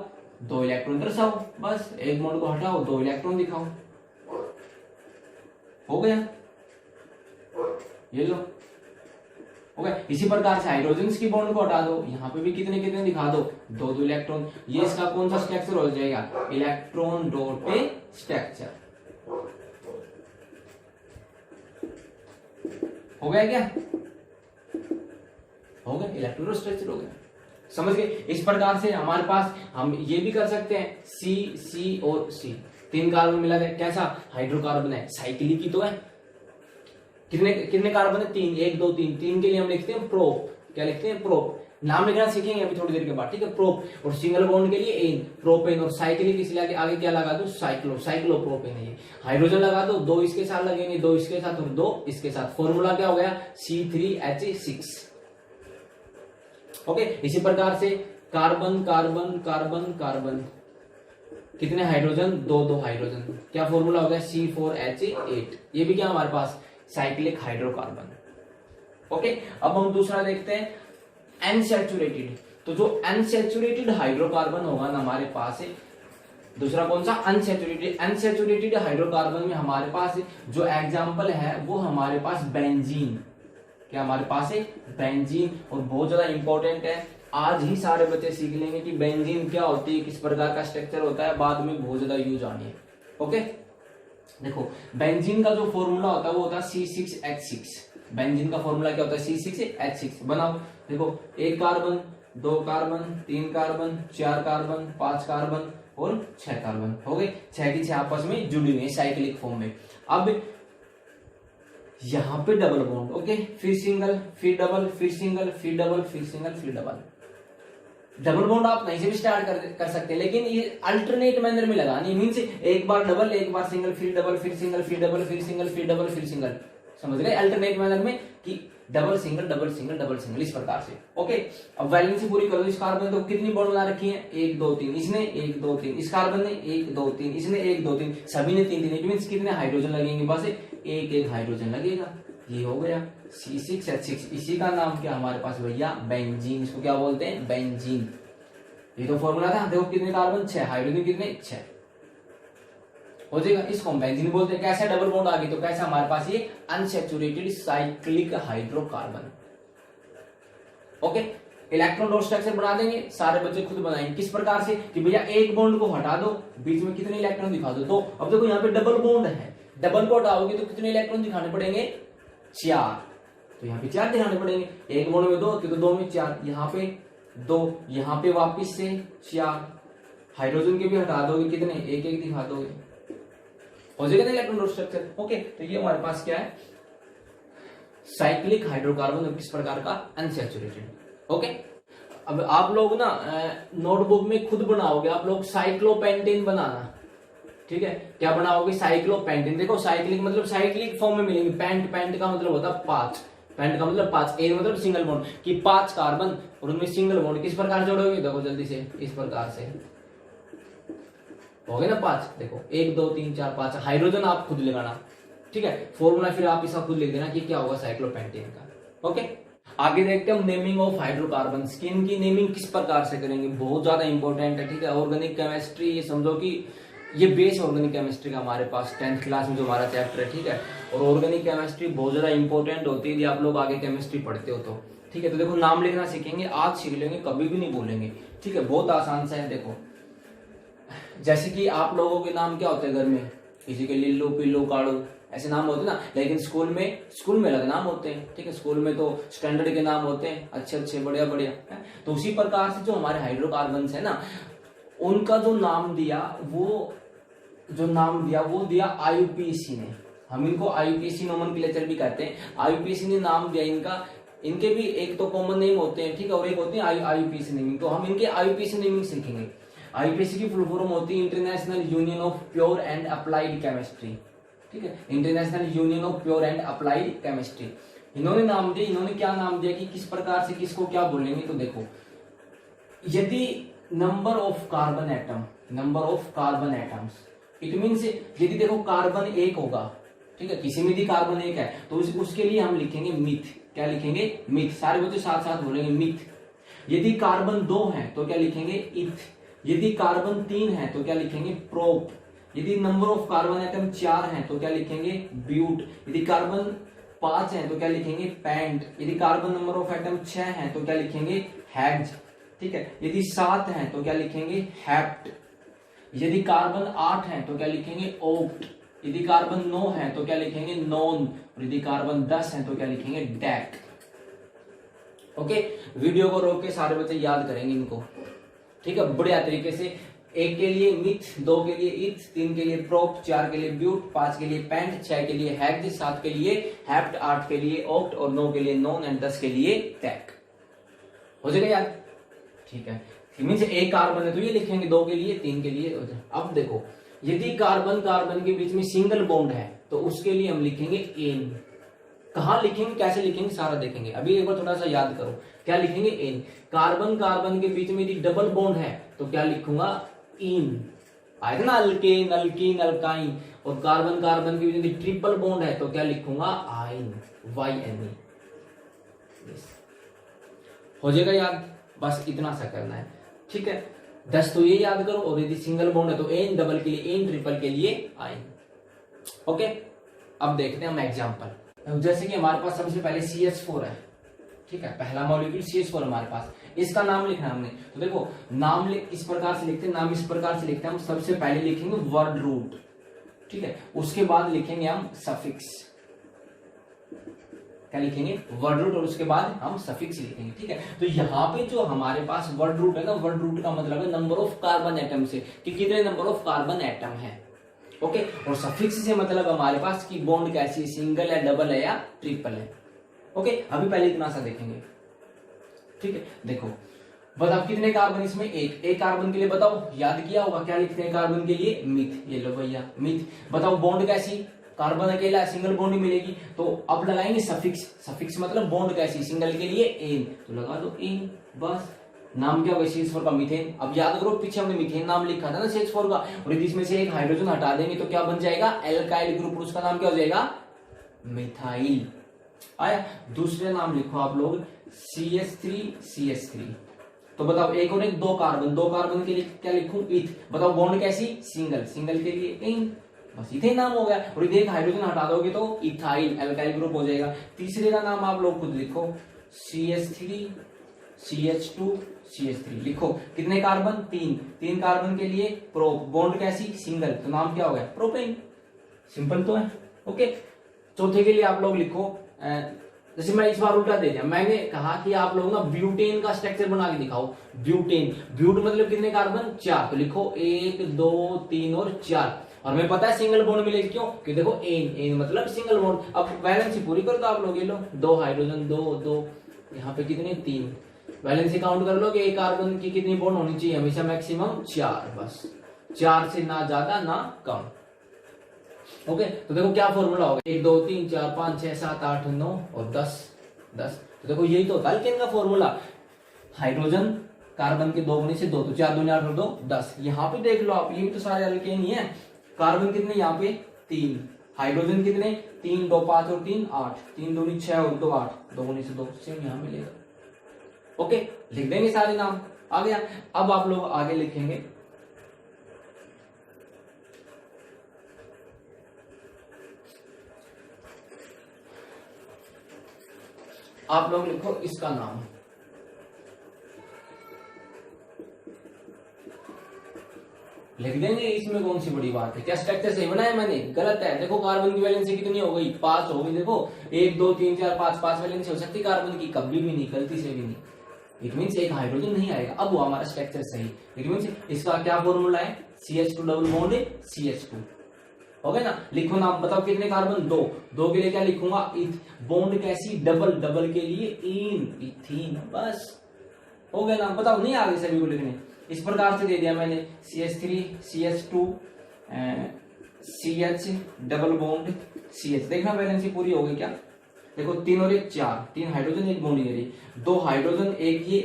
2 इलेक्ट्रॉन दर्शाओ, बस एक बॉन्ड को हटाओ, 2 इलेक्ट्रॉन दिखाओ, हो गया, ये लो, हो गया। इसी प्रकार से हाइड्रोजन की बॉन्ड को हटा दो, यहाँ पे भी कितने कितने दिखा दो, 2 2 इलेक्ट्रॉन। ये इसका कौन सा स्ट्रक्चर हो जाएगा? Electron dot structure. हो गया क्या? हो गया, इलेक्ट्रॉन डॉट स्ट्रक्चर हो गया। समझ गए? इस प्रकार से हमारे पास हम ये भी कर सकते हैं, C C और C, 3 कार्बन मिला है, कैसा? हाइड्रोकार्बन है, साइक्लिक ही तो है। कितने कितने कार्बन है? 3, 1 2 3। 3 के लिए हम लिखते हैं प्रोप। क्या लिखते हैं? प्रोप। नाम लिखना सीखेंगे अभी थोड़ी देर के बाद, ठीक है। प्रोप। और सिंगल बॉन्ड के लिए एन, प्रोपेन। और साइक्लिक इसलिए आगे क्या लगा दो? साइक्लोप्रोपेन है ये। हाइड्रोजन लगा दो, 2 इसके साथ लगेंगे, 2 इसके साथ और 2 इसके साथ। फॉर्मूला क्या हो गया? C3H6। ओके, इसी प्रकार से कार्बन कार्बन कार्बन कार्बन, कितने हाइड्रोजन? 2 2 हाइड्रोजन। क्या फॉर्मूला हो गया? C4H8। ये भी क्या हमारे पास? Cyclic hydrocarbon. ओके, अब हम दूसरा देखते हैं, अनसैचुरेटेड। तो जो अनसैचुरेटेड हाइड्रोकार्बन होगा ना हमारे पास है, दूसरा कौन सा? अनसैचुरेटेड। अनसैचुरेटेड हाइड्रोकार्बन में हमारे पास जो एग्जांपल है वो हमारे पास बेंजीन। क्या हमारे पास है? बेंजीन। और बहुत ज्यादा इंपॉर्टेंट है, आज ही सारे बच्चे सीख लेंगे कि बेंजीन क्या होती है, किस प्रकार का स्ट्रक्चर होता है, बाद में बहुत ज्यादा यूज आनी है। ओके, देखो बेंजीन का जो फॉर्मूला होता है वो होता है C6H6। बेंजीन का फॉर्मूला क्या होता है? C6H6। बनाओ, देखो 1 carbon, 2 carbon, 3 carbon, 4 carbon, 5 carbon और 6 कार्बन। हो गए, 6 की 6 आपस में जुड़ी हुई है साइक्लिक फॉर्म में। अब यहां पे डबल बॉन्ड, ओके, फिर सिंगल, फिर डबल, फिर सिंगल, फिर डबल, फिर सिंगल, फिर डबल। डबल बॉन्ड आप कहीं से भी स्टार्ट कर सकते हैं, लेकिन ये अल्टरनेट मैनर में लगानी, मीन्स एक बार डबल, एक बार सिंगल, फिर डबल, फिर सिंगल, फिर डबल, फिर सिंगल, फिर डबल, फिर सिंगल, समझ गए? अल्टरनेट मैनर में कि double single double single double single, इस प्रकार से। ओके, अब वैलेंसी पूरी कर दो। इस कार्बन ने तो कितनी बॉन्ड बना रखी है? 1 2 3, इसने 1 2 3, इस कार्बन ने 1 2 3, इसने 1 2 3, सभी ने 3 3, इट मींस कितने हाइड्रोजन लगेंगे? बस एक एक हाइड्रोजन लगेगा। ये हो गया C6H6। इसी का नाम क्या हमारे पास भैया? बेंजीन। इसको क्या बोलते हैं? बेंजीन। ये तो फॉर्मूला था। देखो कितने कार्बन? 6, हाइड्रोजन कितने? 6 हो जाएगा। इसको हम बेंजीन बोलते हैं। कैसा डबल बॉन्ड आ गई तो कैसा हमारे पास ये unsaturated cyclic hydrocarbon. Okay, electron dot structure बना देंगे, सारे बच्चे खुद बनाएंगे। किस प्रकार से? कि भैया एक बॉन्ड को हटा दो, बीच में कितने इलेक्ट्रॉन दिखा दो। तो अब देखो यहाँ पे डबल बॉन्ड है, डबल को हटाओगे तो कितने इलेक्ट्रॉन दिखाने पड़ेंगे? 4। तो यहाँ पे 4 दिखाने पड़ेंगे। एक बॉन्ड में 2 तो 2 में 4, यहाँ पे 2, यहाँ पे वापिस से 4। हाइड्रोजन के भी हटा दोगे, कितने? एक एक दिखा दोगे, हो जाएगा ना इलेक्ट्रॉन डॉट स्ट्रक्चर। ओके, तो ये हमारे पास क्या है? साइक्लिक हाइड्रोकार्बन, किस प्रकार का? अनसैचुरेटेड। ओके, अब आप लोग ना नोटबुक में खुद बनाओगे, आप लोग साइक्लोपेंटेन बनाना, ठीक है? क्या बनाओगे? साइक्लोपेंटेन। देखो साइक्लिक मतलब साइक्लिक फॉर्म में मिलेंगे। पेंट, पेंट का मतलब होता है 5, पेंट का मतलब 5, ए मतलब सिंगल बॉन्ड कि 5 कार्बन और उनमें सिंगल बॉन्ड। किस प्रकार जोड़ोगे? देखो जल्दी से, इस प्रकार से हो गए ना 5। देखो 1 2 3 4 5, हाइड्रोजन आप खुद लगाना, ठीक है? फॉर्मूला फिर आप इसका खुद लिख देना कि क्या होगा साइक्लोपेंटेन का। ओके, आगे देखते हैं नेमिंग ऑफ हाइड्रोकार्बन। स्किन की नेमिंग किस प्रकार से करेंगे? बहुत ज्यादा इंपॉर्टेंट है, ठीक है? ऑर्गेनिक केमिस्ट्री, ये समझो कि ये बेस ऑर्गेनिक केमिस्ट्री का हमारे पास 10th क्लास में जो हमारा चैप्टर है, ठीक है? और ऑर्गेनिक केमिस्ट्री बहुत ज्यादा इंपॉर्टेंट होती है यदि आप लोग आगे केमिस्ट्री पढ़ते हो तो, ठीक है? तो देखो नाम लिखना सीखेंगे, आज सीख लेंगे, कभी भी नहीं भूलेंगे, ठीक है? बहुत आसान सा है। देखो जैसे कि आप लोगों के नाम क्या होते हैं घर में? किसी के लिल्लू, पिल्लू, काड़ू, ऐसे नाम होते हैं ना। लेकिन स्कूल में अलग नाम होते हैं, ठीक है? स्कूल में तो स्टैंडर्ड के नाम होते हैं, अच्छे अच्छे, बढ़िया बढ़िया। तो उसी प्रकार से जो हमारे हाइड्रोकार्बन्स है ना, उनका जो नाम दिया वो दिया IUPAC ने। हम इनको IUPAC नोमेनक्लेचर भी कहते हैं। IUPAC ने नाम दिया इनका। इनके भी एक तो कॉमन नेम होते हैं, ठीक है? और एक होते हैं IUPAC नेमिंग। तो हम इनके IUPAC नेमिंग सीखेंगे। IUPAC की फुल फॉर्म होती है international union of pure and applied chemistry, ठीक है? International union of pure and applied chemistry. इन्होंने नाम दिया, इन्होंने क्या नाम दिया कि किस प्रकार से किसको क्या बोलेंगे। तो देखो, यदि number of carbon atoms, it means यदि देखो कार्बन 1 होगा, ठीक है? किसी में भी कार्बन 1 है तो उसके लिए हम लिखेंगे मिथ। क्या लिखेंगे? मिथ। सारे बच्चे साथ साथ बोलेंगे मिथ। यदि कार्बन 2 है तो क्या लिखेंगे? इथ। यदि कार्बन 3 है तो क्या लिखेंगे? प्रोप। यदि नंबर ऑफ कार्बन एटम 4 है तो क्या लिखेंगे? ब्यूट। यदि कार्बन 5 है तो क्या लिखेंगे? पेंट। यदि कार्बन नंबर ऑफ एटम 6 है तो क्या लिखेंगे? हेक्स, ठीक है? यदि 7 है तो क्या लिखेंगे? हेप्ट। यदि कार्बन 8 है तो क्या लिखेंगे? ओक्ट। यदि कार्बन 9 है तो क्या लिखेंगे? नॉन। और यदि कार्बन 10 है तो क्या लिखेंगे? डेक। ओके, वीडियो को रोक के सारे बच्चे याद करेंगे इनको, ठीक है? बढ़िया तरीके से। 1 के लिए मिथ, 2 के लिए इथ, 3 के लिए प्रोप, 4 के लिए ब्यूट, 5 के लिए पेंट, 6 के लिए हेक्स, 7 के लिए हेप्ट, 8 के लिए ओक्ट और 9 के लिए नॉन एंड 10 के लिए डेक। हो जाएगा याद? ठीक है। मीन्स एक कार्बन है तो ये लिखेंगे, 2 के लिए, 3 के लिए। अब देखो, यदि कार्बन कार्बन के बीच में सिंगल बॉन्ड है तो उसके लिए हम लिखेंगे एन। कहां लिखेंगे, कैसे लिखेंगे, सारा देखेंगे। अभी एक बार थोड़ा सा याद करो, क्या लिखेंगे? एन। कार्बन कार्बन के बीच में यदि डबल बॉन्ड है तो क्या लिखूंगा? इन। आएगा ना, अल्केन, अल्कीन, अल्काइन। और कार्बन कार्बन के बीच में ट्रिपल बॉन्ड है तो क्या लिखूंगा? आइन, YNE। हो जाएगा याद? बस इतना सा करना है, ठीक है? 10 तो ये याद करो, और यदि सिंगल बॉन्ड है तो एन, डबल के लिए एन, ट्रिपल के लिए आइन। ओके, अब देखते हैं हम एग्जांपल। जैसे कि हमारे पास सबसे पहले CH4 है, ठीक है? पहला मॉलिक्यूल CH4 हमारे पास, इसका नाम लिखना है हमने। तो देखो, नाम इस प्रकार से लिखते हैं, नाम इस प्रकार से लिखते हैं हम। सबसे पहले लिखेंगे वर्ड रूट, ठीक है? उसके बाद लिखेंगे हम सफिक्स। क्या लिखेंगे? वर्ड रूट, और उसके बाद हम सफिक्स लिखेंगे, ठीक है? तो यहाँ पे जो हमारे पास वर्ड रूट है ना, वर्ड रूट का मतलब है नंबर ऑफ कार्बन एटम से, कि कितने नंबर ऑफ कार्बन एटम है। ओके, और सफिक्स से मतलब हमारे पास की बॉन्ड कैसी, सिंगल है, डबल है या ट्रिपल है। ओके, अभी पहले इतना सा देखेंगे, ठीक है? देखो, बताओ कितने कार्बन इसमें, एक कार्बन के लिए बताओ, याद किया होगा क्या लिखते हैं कार्बन के लिए, मिथ। ये लो भैया मिथ। बताओ बॉन्ड कैसी, कार्बन अकेला सिंगल बॉन्ड ही मिलेगी, तो अब लगाएंगे सफिक्स। सफिक्स मतलब बॉन्ड कैसी, सिंगल के लिए एन, तो लगा दो एन, बस। नाम क्या होगा CH4 का, मीथेन। अब याद करो पीछे हमने मीथेन नाम लिखा था ना CH4 का, और यदि इसमें से एक हाइड्रोजन हटा देंगे तो क्या बन जाएगा, एल्काइल ग्रुप, उसका नाम क्या हो जाएगा, मिथाइल। आया। दूसरे नाम लिखो आप लोग CH3 तो बताओ एक और एक, दो कार्बन के लिए क्या लिखूं, इथ। बताओ बॉन्ड कैसी, सिंगल के लिए इन, बस इथेन नाम हो गया। और यदि एक हाइड्रोजन हटा दोगे तो इथाइल, एल्काइल ग्रुप हो जाएगा। तीसरे का नाम आप लोग खुद लिखो, CH3 CH2 CH3 लिखो। कितने कार्बन, तीन कार्बन के लिए प्रोप, बॉन्ड कैसी, सिंगल, तो नाम क्या हो गया, प्रोपेन। सिंपल तो है। ओके। चौथे के लिए आप लोग लिखो, जैसे मैं इस बार उल्टा दे दिया, मैंने कहा कि आप लोग ना ब्यूटेन का स्ट्रक्चर बना के दिखाओ। ब्यूटेन, ब्यूट मतलब कितने कार्बन, 4, तो लिखो 1 2 3 और 4। और मैं पता है सिंगल बॉन्ड मिलेगी, क्यों, कि देखो एन मतलब सिंगल बॉन्ड। अब वैलेंसी पूरी कर दो आप लोग, ये लो 2 हाइड्रोजन, 2 यहाँ पे कितने, 3। वैलेंसी काउंट कर लो कि एक कार्बन की कितनी बॉन्ड होनी चाहिए, हमेशा मैक्सिमम 4, बस 4 से ना ज्यादा ना कम। ओके। तो देखो क्या फॉर्मूला होगा, 1 2 3 4 5 6 7 8 9 और 10। तो देखो यही तो होता है अल्केन का फॉर्मूला। हाइड्रोजन कार्बन के 2 गुने से 2, तो 4 दूनी 8 और 2 10। यहाँ पे देख लो आप, ये भी तो सारे अल्केन ही है। कार्बन कितने यहाँ पे 3, हाइड्रोजन कितने 3 2 5 और 3 8, 3 दूनी 6 और 2 8, 2 गुने से 2, सेम यहाँ मिलेगा। ओके, लिख देंगे सारे नाम, आ गया। अब आप लोग आगे लिखेंगे, आप लोग लिखो इसका नाम, लिख देंगे। इसमें कौन सी बड़ी बात है, क्या स्ट्रक्चर सही बनाया मैंने, गलत है। देखो कार्बन की वैलेंसी कितनी हो गई, 5 हो गई। देखो 1 2 3 4 5 वैलेंसी हो सकती कार्बन की, कभी भी नहीं, गलती से भी नहीं। इट मीन्स एक हाइड्रोजन नहीं आएगा। अब वो हमारा स्ट्रक्चर सही। इट मीन्स इसका क्या फॉर्मूला है, CH2 डबल बॉन्ड CH2 हो गया ना। लिखो नाम, बताओ कितने कार्बन, 2 के लिए क्या लिखूंगा, इथ। बॉन्ड कैसी, डबल के लिए इन, इथीन, बस हो गया ना। बताओ नहीं आगे सभी को लिखने, इस प्रकार से दे दिया मैंने, CH3 CH2 CH double bond CH। देखना वैलेंसी पूरी हो गई क्या, देखो 3 और 1 4, 3 हाइड्रोजन 1 बॉन्ड ये, 2 हाइड्रोजन 1 ये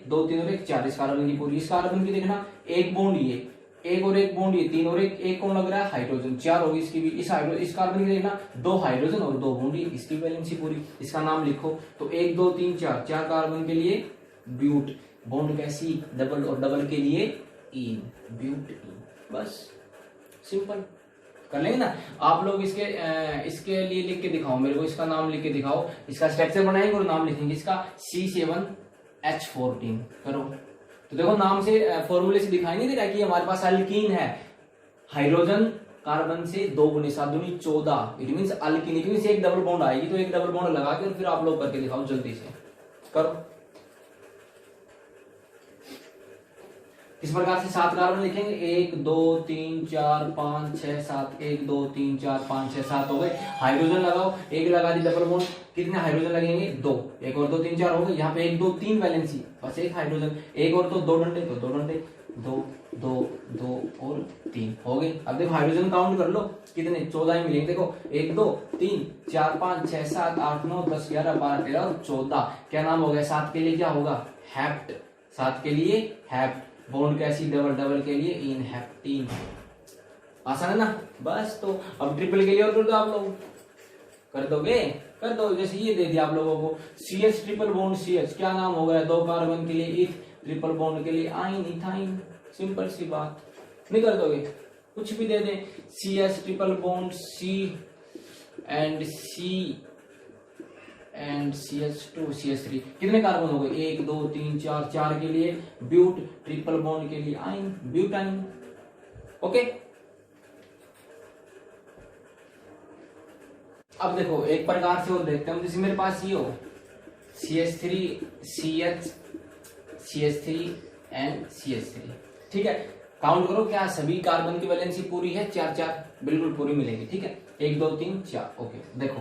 2 3 और 1 4, इस कार्बन की पूरी। इस कार्बन की देखना 1 बॉन्ड ये, 1 और 1 बॉन्ड ये, 3 और 1 कौन लग रहा है, हाइड्रोजन, 4 होगी इसकी भी। इस कार्बन की देखना 2 हाइड्रोजन और 2 बॉन्ड ये, इसकी वैलेंसी पूरी। इसका नाम लिखो, तो 1 2 3 4 कार्बन के लिए ब्यूट, बॉन्ड कैसी, डबल, और डबल के लिए इन, ब्यूट इन, बस सिंपल कर लेंगे ना आप लोग। इसके लिए लिख के दिखाओ मेरे को, इसका नाम लिख के दिखाओ। इसका स्ट्रक्चर बनाएंगे और नाम लिखेंगे इसका, C7H14 करो। तो देखो नाम से, फॉर्मूले से दिखाई नहीं दे रहा कि हमारे पास अल्कीन है। हाइड्रोजन कार्बन से 2 गुने 7 दूनी 14, it means alkyne. It means एक डबल बॉन्ड आएगी, तो एक डबल बॉन्ड लगा के और फिर आप लोग करके दिखाओ, जल्दी से करो। इस प्रकार से 7 कार्बन लिखेंगे, 1 2 3 4 5 6 7, 1 2 3 4 5 6 7 हो गए। हाइड्रोजन लगाओ, एक लगा दी डबल बॉन्ड, कितने हाइड्रोजन लगेंगे, 2, 1 और 2 3 4 हो गए। यहाँ पे 1 2 3 वैलेंसी, बस एक हाइड्रोजन, 1 और 2 डंडे, तो 2 डंडे, 2 2 2 और 3 हो गए। अब देखो हाइड्रोजन काउंट कर लो, कितने 14 ही मिलेंगे। देखो 1 2 3 4 5 6 7 8 9 10 11 12 13 और 14। क्या नाम हो गया, 7 के लिए क्या होगा, हेप्ट। 7 के लिए हेप्ट, बॉन्ड कैसी, डबल के लिए इन, हेप्टीन। आसान है ना, बस। तो अब ट्रिपल के लिए और कर दो आप लोग, कर दोगे, कर दो। जैसे ये दे दिया आप लोगों को, CH ट्रिपल बॉन्ड CH, क्या नाम हो गया, 2 कार्बन के लिए इथ, ट्रिपल बॉन्ड के लिए आइन, इथाइन। सिंपल सी बात, नहीं कर दोगे, कुछ भी दे दे, CH triple bond C and CH2 CH3, कितने कार्बन हो गए, 1 2 3 4, 4 के लिए ब्यूट, ट्रिपल बॉन्ड के लिए आइन, ब्यूटाइन। ओके। अब देखो एक प्रकार से और देखते हैं, जैसे मेरे पास ये हो, CH3 CH3 एंड CH3, ठीक है। काउंट करो, क्या सभी कार्बन की वैलेंसी पूरी है, 4 4, बिल्कुल पूरी मिलेगी, ठीक है। 1 2 3 4, ओके। देखो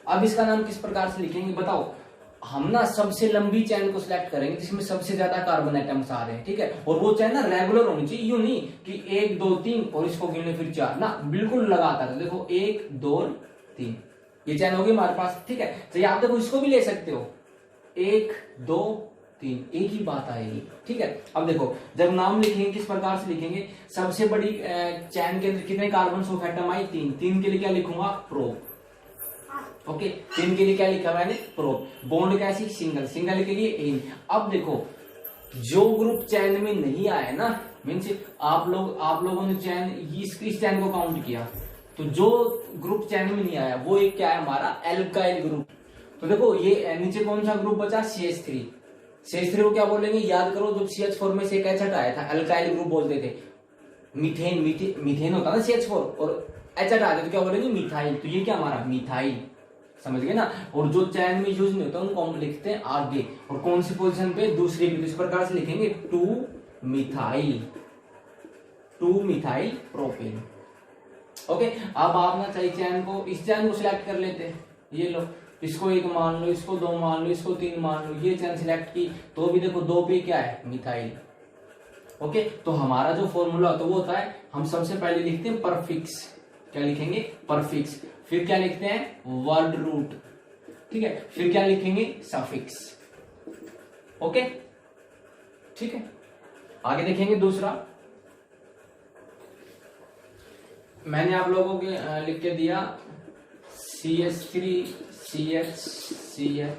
अब इसका नाम किस प्रकार से लिखेंगे, बताओ। हम ना सबसे लंबी चैन को सिलेक्ट करेंगे जिसमें सबसे ज्यादा कार्बन एटम्स आ रहे हैं, ठीक है। और वो चैन ना रेगुलर होनी चाहिए, यूं नहीं कि 1 2 3 और इसको गिनने फिर 4 ना, बिल्कुल लगातार। देखो 1 2 3 ये चैन होगी हमारे पास, ठीक है। तो आप देखो इसको भी ले सकते हो, 1 2 3 एक ही बात आएगी, ठीक है। अब देखो जब नाम लिखेंगे किस प्रकार से लिखेंगे, सबसे बड़ी चैन के अंदर कितने कार्बन ऑफ एटम आई, 3 के लिए क्या लिखूंगा, प्रो, ओके। 3 के लिए क्या लिखा मैंने, प्रो। बॉन्ड कैसी, सिंगल के लिए एन। अब देखो जो ग्रुप चैन में नहीं आया ना, मीन्स आप लोगों ने चैन इस चैन को काउंट किया, तो जो ग्रुप चैन में नहीं आया वो एक क्या है हमारा, एल्काइल ग्रुप। तो देखो ये नीचे कौन सा ग्रुप बचा, CH3। CH3 को क्या बोलेंगे, याद करो जब CH4 में से एक एच हटाया था, एल्काइल ग्रुप बोलते थे। मीथेन होता ना CH4 और एच हटाया तो क्या बोलेंगे, मिथाइल। तो ये क्या हमारा मिथाइल, समझ गए ना। और जो चैन में यूज नहीं होता उनको हम लिखते हैं आगे, और कौन सी पोजीशन पे, दूसरी पे। इस प्रकार से लिखेंगे 2 मिथाइल प्रोपेन, ओके। अब आप ना चाहिए चैन को, इस चैन को सिलेक्ट कर लेते हैं, ये लो, इसको 1 मान लो, इसको 2 मान लो, इसको 3 मान लो, ये चैन सिलेक्ट की, तो भी देखो 2 पे क्या है, मिथाइल, ओके। तो हमारा जो फॉर्मूला होता है वो होता है, हम सबसे पहले लिखते हैं परफिक्स, क्या लिखेंगे, परफिक्स। फिर क्या लिखते हैं, वर्ड रूट, ठीक है। फिर क्या लिखेंगे, सफिक्स, ओके, ठीक है। आगे देखेंगे दूसरा, मैंने आप लोगों के लिख के दिया CH3 CH3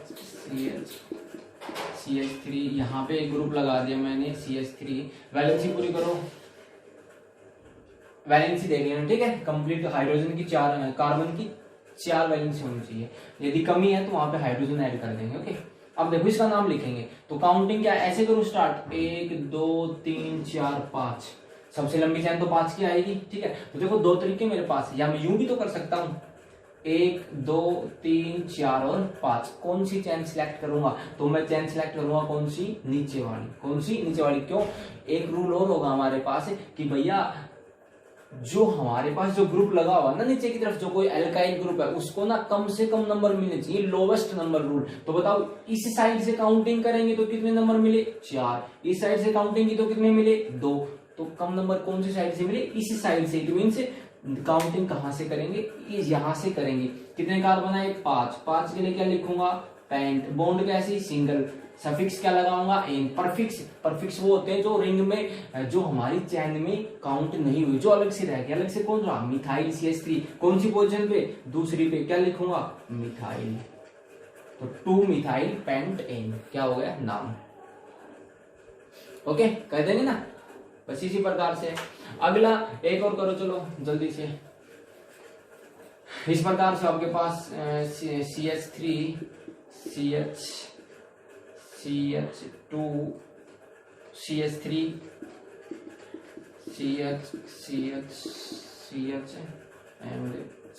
यहां पे एक ग्रुप लगा दिया मैंने CH3। वैलेंसी पूरी करो, वैलेंसी देनी है, ठीक है। कंप्लीट हाइड्रोजन की 4, कार्बन की 4 वैलेंसी होनी चाहिए। यदि कमी है तो वहां पे हाइड्रोजन ऐड कर देंगे, ओके। अब देखो इसका नाम लिखेंगे, तो काउंटिंग क्या ऐसे करो स्टार्ट, 1 2 3 4 5। सबसे लंबी चैन तो 5 की आएगी, ठीक है। तो देखो 2 तरीके मेरे पास, या मैं यूं भी तो कर सकता हूं, 1 2 3 4 और 5। कौन सी चैन सिलेक्ट करूंगा, तो मैं चैन सिलेक्ट करूंगा कौन सी, नीचे वाली। कौन सी, नीचे वाली। क्यों, एक रूल और होगा हमारे पास कि भैया जो हमारे पास जो ग्रुप लगा हुआ ना नीचे की तरफ, जो कोई एल्काइल ग्रुप है, उसको ना कम से कम नंबर मिलने चाहिए, लोवेस्ट नंबर रूल। तो बताओ इस साइड से काउंटिंग करेंगे तो कितने नंबर मिले, 4। इस साइड से काउंटिंग की तो कितने मिले, 2। तो कम नंबर कौन सी साइड से मिले, इस साइड से। मीन्स काउंटिंग कहां से करेंगे, यहां से करेंगे। कितने कार्बन है, 5 के लिए क्या लिखूंगा, पेंट। बॉन्ड कैसी, सिंगल। सफिक्स क्या लगाऊंगा, एन। परफिक्स वो होते हैं जो रिंग में, जो हमारी चैन में काउंट नहीं हुई, जो अलग से रह गया। अलग से कौन रहा, मिथाइल CH3। कौन सी पोजीशन पे, दूसरी पे। क्या लिखूंगा, मिथाइल। तो 2 मिथाइल पेंट एन, क्या हो गया नाम, ओके। कह देंगे ना, बस इसी प्रकार से। अगला एक और करो, चलो जल्दी से। इस प्रकार से आपके पास CH3 CH2 CH3 CH and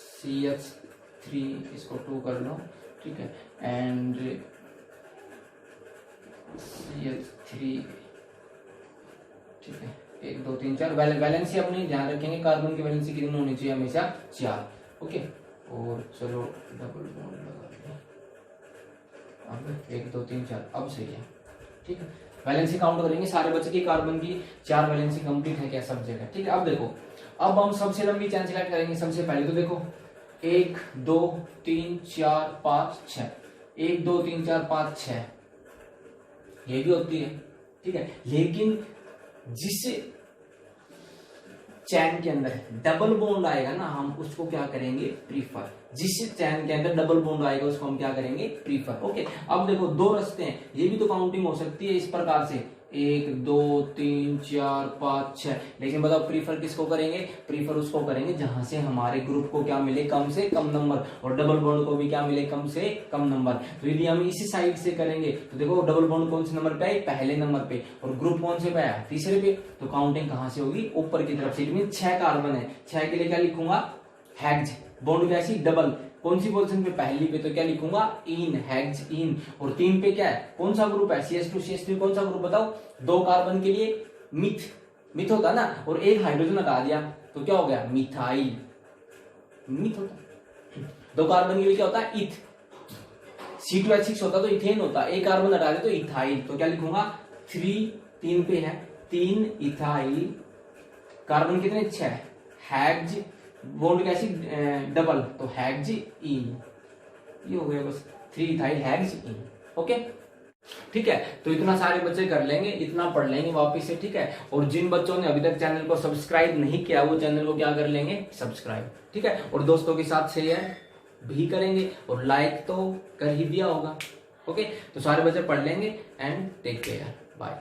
CH3, इसको 2 कर लो, ठीक है। एंड CH3, ठीक है। 1 2 3 4 वैलेंसी अपनी ध्यान रखेंगे, कार्बन की वैलेंसी कितनी होनी चाहिए, हमेशा 4, ओके। और चलो डबल बॉन्ड लगा दिया, अब 1 2 3 4, अब सही है, ठीक है। वैलेंसी काउंट करेंगे, सारे बच्चे की कार्बन की 4 वैलेंसी कंप्लीट है क्या सब जगह, ठीक है। अब देखो, अब हम सबसे लंबी चैन सिलेक्ट करेंगे। सबसे पहले तो देखो 1 2 3 4 5 6, 1 2 3 4 5 6 ये भी होती है, ठीक है। लेकिन जिस चैन के अंदर डबल बॉन्ड आएगा ना, हम उसको क्या करेंगे, प्रीफर। जिस चैन के अंदर डबल बॉन्ड आएगा उसको हम क्या करेंगे, प्रीफर, ओके। अब देखो 2 रास्ते हैं, ये भी तो काउंटिंग हो सकती है इस प्रकार से, 1 2 3 4 5 6। लेकिन बताओ प्रीफर किसको करेंगे, प्रीफर उसको करेंगे जहां से हमारे ग्रुप को क्या मिले, कम से कम नंबर, और डबल बॉन्ड को भी क्या मिले, कम से कम नंबर। तो यदि हम इसी साइड से करेंगे तो देखो डबल बॉन्ड कौन से नंबर पे आए, पहले नंबर पे, और ग्रुप कौन से पे आया, तीसरे पे। तो काउंटिंग कहां से होगी, ऊपर की तरफ से। 6 कार्बन है, 6 के लिए क्या लिखूंगा, हेक्स। बॉन्ड कैसी, डबल। कौन सी पोजीशन पे, पहली पे, तो क्या लिखूंगा, इन, हेक्स इन। और 3 पे क्या है, कौन सा ग्रुप है, CH2 CH3, कौन सा ग्रुप बताओ। 2 कार्बन के लिए मिथ होता ना, और 1 हाइड्रोजन हटा दिया तो क्या हो गया, मिथाइल। मिथ होता। 2 कार्बन के लिए क्या होता है, इथ। C2H6 होता तो इथेन होता, एक कार्बन हटा दे तो इथाइल, तो क्या लिखूंगा 3 पे है 3 इथाइल, कार्बन कितने 6, हैग्ज बॉन्ड कैसी डबल तो हैग्ज इन, ये हो गया बस 3 इथाइल हैग्ज इन। ओके ठीक है, तो इतना सारे बच्चे कर लेंगे, इतना पढ़ लेंगे वापस से, ठीक है। और जिन बच्चों ने अभी तक चैनल को सब्सक्राइब नहीं किया वो चैनल को क्या कर लेंगे, सब्सक्राइब, ठीक है। और दोस्तों के साथ शेयर भी करेंगे और लाइक तो कर ही दिया होगा। ओके, तो सारे बच्चे पढ़ लेंगे एंड टेक केयर, बाय।